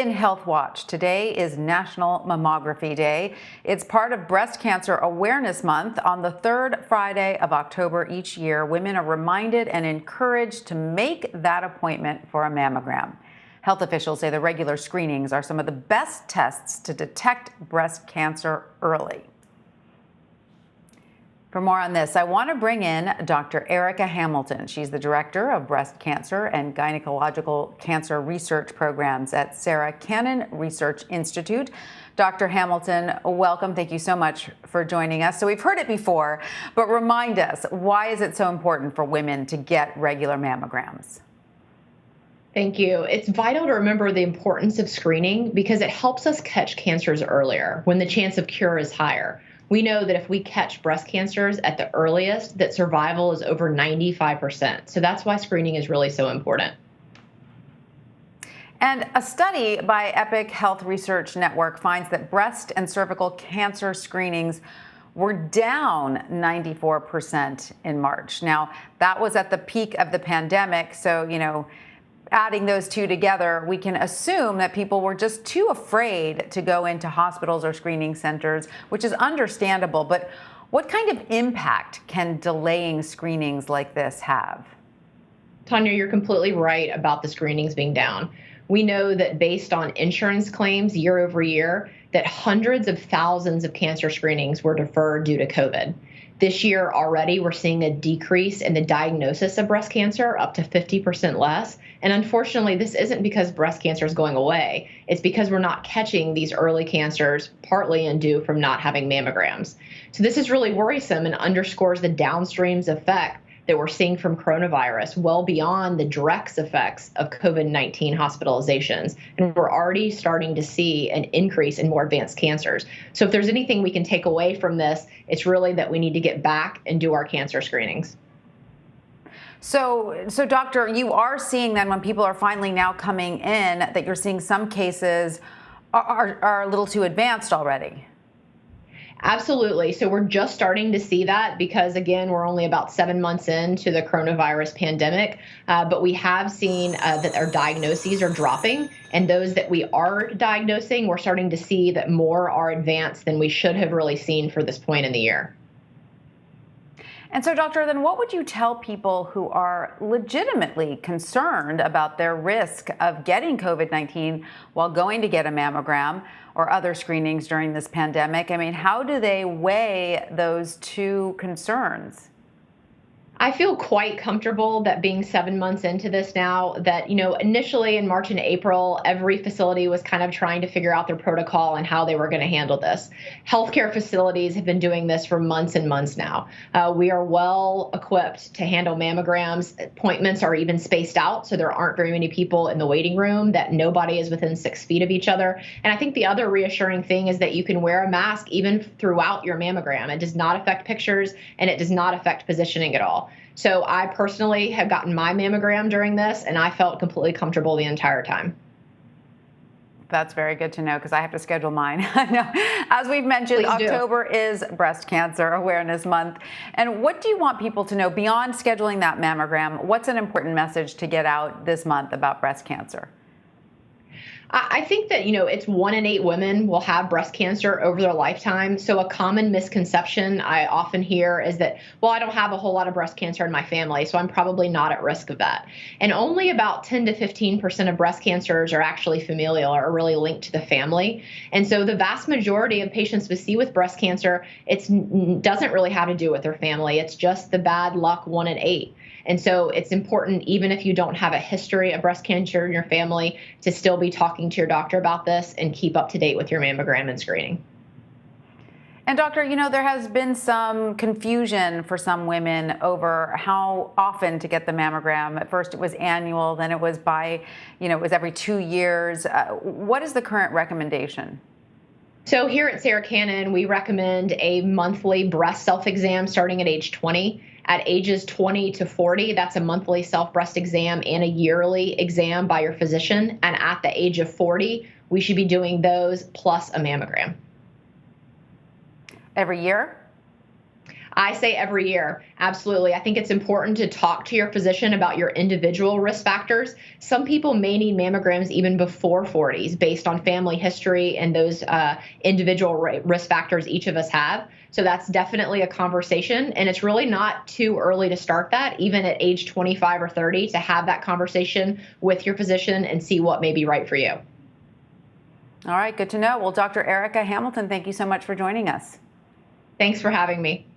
In Health Watch, today is National Mammography Day. It's part of Breast Cancer Awareness Month. On the third Friday of October each year, women are reminded and encouraged to make that appointment for a mammogram. Health officials say the regular screenings are some of the best tests to detect breast cancer early. For more on this, I want to bring in Dr. Erika Hamilton. She's the Director of Breast Cancer and Gynecological Cancer Research Programs at Sarah Cannon Research Institute. Dr. Hamilton, welcome. Thank you so much for joining us. So we've heard it before, but remind us, why is it so important for women to get regular mammograms? Thank you. It's vital to remember the importance of screening because it helps us catch cancers earlier when the chance of cure is higher. We know that if we catch breast cancers at the earliest, that survival is over 95%. So that's why screening is really so important. And a study by Epic Health Research Network finds that breast and cervical cancer screenings were down 94% in March. Now, that was at the peak of the pandemic. So, adding those two together, we can assume that people were just too afraid to go into hospitals or screening centers, which is understandable. But what kind of impact can delaying screenings like this have? Tanya, you're completely right about the screenings being down. We know that based on insurance claims year over year, that hundreds of thousands of cancer screenings were deferred due to COVID. This year already, we're seeing a decrease in the diagnosis of breast cancer, up to 50% less. And unfortunately, this isn't because breast cancer is going away. It's because we're not catching these early cancers, partly due from not having mammograms. So this is really worrisome and underscores the downstreams effect that we're seeing from coronavirus, well beyond the direct effects of COVID-19 hospitalizations. And we're already starting to see an increase in more advanced cancers. So if there's anything we can take away from this, it's really that we need to get back and do our cancer screenings. So doctor, you are seeing then when people are finally now coming in that you're seeing some cases are a little too advanced already. Absolutely. So we're just starting to see that because, again, we're only about 7 months into the coronavirus pandemic. But we have seen that our diagnoses are dropping. And those that we are diagnosing, we're starting to see that more are advanced than we should have really seen for this point in the year. And so, doctor, then what would you tell people who are legitimately concerned about their risk of getting COVID-19 while going to get a mammogram or other screenings during this pandemic? I mean, how do they weigh those two concerns? I feel quite comfortable that being 7 months into this now, that, initially in March and April, every facility was kind of trying to figure out their protocol and how they were going to handle this. Healthcare facilities have been doing this for months and months now. We are well equipped to handle mammograms. Appointments are even spaced out, so there aren't very many people in the waiting room, that nobody is within 6 feet of each other. And I think the other reassuring thing is that you can wear a mask even throughout your mammogram. It does not affect pictures, and it does not affect positioning at all. So I personally have gotten my mammogram during this, and I felt completely comfortable the entire time. That's very good to know because I have to schedule mine. As we've mentioned, October is Breast Cancer Awareness Month. And what do you want people to know beyond scheduling that mammogram? What's an important message to get out this month about breast cancer? I think that, it's 1 in 8 women will have breast cancer over their lifetime. So a common misconception I often hear is that, well, I don't have a whole lot of breast cancer in my family, so I'm probably not at risk of that. And only about 10 to 15% of breast cancers are actually familial or really linked to the family. And so the vast majority of patients we see with breast cancer, it doesn't really have to do with their family. It's just the bad luck 1 in 8. And so it's important, even if you don't have a history of breast cancer in your family, to still be talking to your doctor about this and keep up to date with your mammogram and screening. And doctor, there has been some confusion for some women over how often to get the mammogram. At first it was annual, then it was it was every 2 years. What is the current recommendation? So here at Sarah Cannon, we recommend a monthly breast self-exam starting at age 20. At ages 20 to 40, that's a monthly self-breast exam and a yearly exam by your physician. And at the age of 40, we should be doing those plus a mammogram. Every year? I say every year, absolutely. I think it's important to talk to your physician about your individual risk factors. Some people may need mammograms even before 40s based on family history and those individual risk factors each of us have. So that's definitely a conversation. And it's really not too early to start that, even at age 25 or 30, to have that conversation with your physician and see what may be right for you. All right, good to know. Well, Dr. Erika Hamilton, thank you so much for joining us. Thanks for having me.